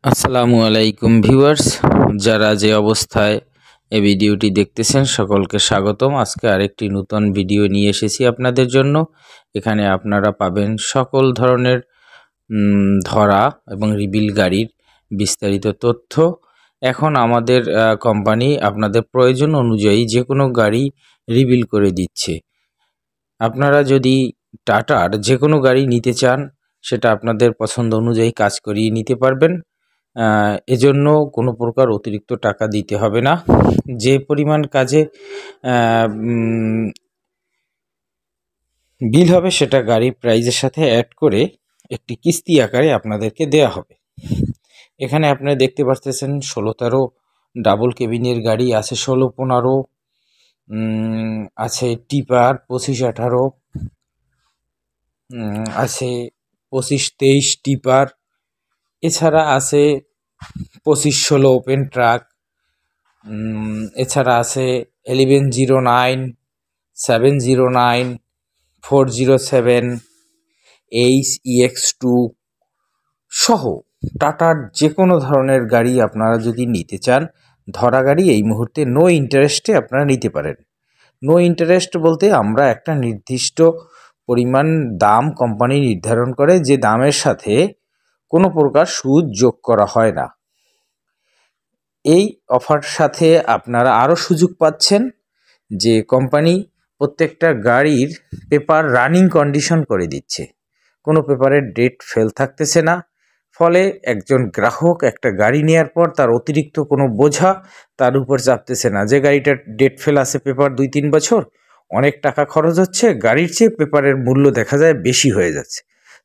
আসসালামু আলাইকুম ভিউয়ার্স, যারা যে অবস্থায় এই ভিডিওটি দেখতেছেন সকলকে স্বাগতম। আজকে আরেকটি নতুন ভিডিও নিয়ে এসেছি আপনাদের জন্য। এখানে আপনারা পাবেন সকল ধরনের ধরা এবং রিবিল গাড়ির বিস্তারিত তথ্য। এখন আমাদের কোম্পানি আপনাদের প্রয়োজন অনুযায়ী যে কোনো গাড়ি রিবিল করে দিচ্ছে। আপনারা যদি টাটার যে কোনো গাড়ি নিতে চান সেটা আপনাদের পছন্দ অনুযায়ী কাজ করিয়ে নিতে পারবেন। এজন্য কোনো প্রকার অতিরিক্ত টাকা দিতে হবে না। যে পরিমাণ কাজে বিল হবে সেটা গাড়ির প্রাইজের সাথে অ্যাড করে একটি কিস্তি আকারে আপনাদেরকে দেয়া হবে। এখানে আপনারা দেখতে পাচ্ছেন 16-13 ডাবল কেবিনের গাড়ি আছে, 16-15 আছে টিপার, 25-18 আছে, 25-23 টিপার, এছাড়া আছে 25-16 ওপেন ট্রাক, এছাড়া আছে 1109, 709, 407, EX2 সহ টাটার যে কোনো ধরনের গাড়ি আপনারা যদি নিতে চান, ধরা গাড়ি এই মুহূর্তে নো ইন্টারেস্টে আপনারা নিতে পারেন। নো ইন্টারেস্ট বলতে আমরা একটা নির্দিষ্ট পরিমাণ দাম কোম্পানি নির্ধারণ করে, যে দামের সাথে কোনো প্রকার সুদ যোগ করা হয় না। এই অফার সাথে আপনারা আরও সুযোগ পাচ্ছেন যে কোম্পানি প্রত্যেকটা গাড়ির পেপার রানিং কন্ডিশন করে দিচ্ছে, কোনো পেপারের ডেট ফেল থাকতেছে না। ফলে একজন গ্রাহক একটা গাড়ি নেওয়ার পর তার অতিরিক্ত কোনো বোঝা তার উপর চাপতেছে না, যে গাড়িটার ডেট ফেল আছে পেপার 2-3 বছর, অনেক টাকা খরচ হচ্ছে, গাড়ির চেয়ে পেপারের মূল্য দেখা যায় বেশি হয়ে যাচ্ছে।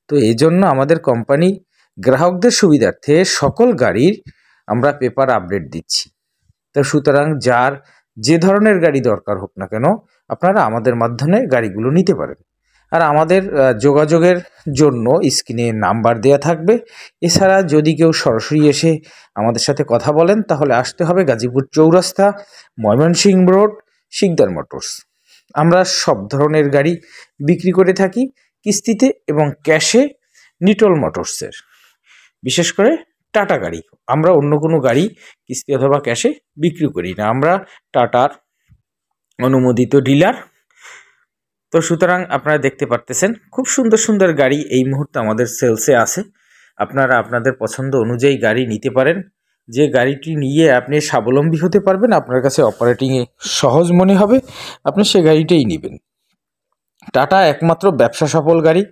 তো এই জন্য আমাদের কোম্পানি গ্রাহকদের সুবিধার্থে সকল গাড়ির আমরা পেপার আপডেট দিচ্ছি। তো সুতরাং যার যে ধরনের গাড়ি দরকার হোক না কেন, আপনারা আমাদের মাধ্যমে গাড়িগুলো নিতে পারেন। আর আমাদের যোগাযোগের জন্য স্ক্রিনে নাম্বার দেয়া থাকবে। এছাড়া যদি কেউ সরাসরি এসে আমাদের সাথে কথা বলেন তাহলে আসতে হবে গাজীপুর চৌরাস্তা, ময়মনসিংহ রোড, শিকদার মোটরস। আমরা সব ধরনের গাড়ি বিক্রি করে থাকি কিস্তিতে এবং ক্যাশে, নিটল মোটরসের, বিশেষ করে টাটা গাড়ি। আমরা অন্য কোনো গাড়ি কিস্তি অথবা ক্যাশে বিক্রি করি না, আমরা টাটার অনুমোদিত ডিলার। তো সুতরাং আপনারা দেখতে পারতেছেন খুব সুন্দর সুন্দর গাড়ি এই মুহূর্তে আমাদের সেলসে আছে। আপনারা আপনাদের পছন্দ অনুযায়ী গাড়ি নিতে পারেন। যে গাড়িটি নিয়ে আপনি স্বাবলম্বী হতে পারবেন, আপনার কাছে অপারেটিংয়ে সহজ মনে হবে, আপনি সে গাড়িটাই নেবেন। টাটা একমাত্র ব্যবসা সফল গাড়ি,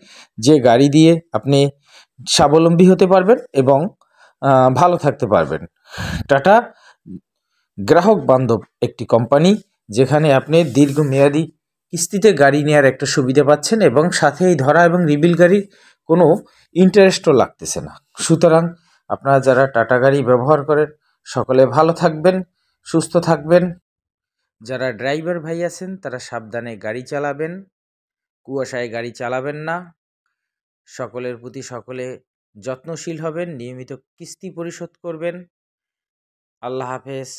যে গাড়ি দিয়ে আপনি স্বাবলম্বী হতে পারবেন এবং ভালো থাকতে পারবেন। টাটা গ্রাহক বান্ধব একটি কোম্পানি, যেখানে আপনি দীর্ঘমেয়াদী কিস্তিতে গাড়ি নেওয়ার একটা সুবিধা পাচ্ছেন এবং সাথে এই ধরা এবং রিবিল গাড়ির কোনো ইন্টারেস্টও লাগতেছে না। সুতরাং আপনারা যারা টাটা গাড়ি ব্যবহার করেন সকলে ভালো থাকবেন, সুস্থ থাকবেন। যারা ড্রাইভার ভাই আছেন তারা সাবধানে গাড়ি চালাবেন, কুয়াশায় গাড়ি চালাবেন না। সকলের প্রতি সকলে যত্নশীল হবেন, নিয়মিত কিস্তি পরিশোধ করবেন। আল্লাহ হাফেজ।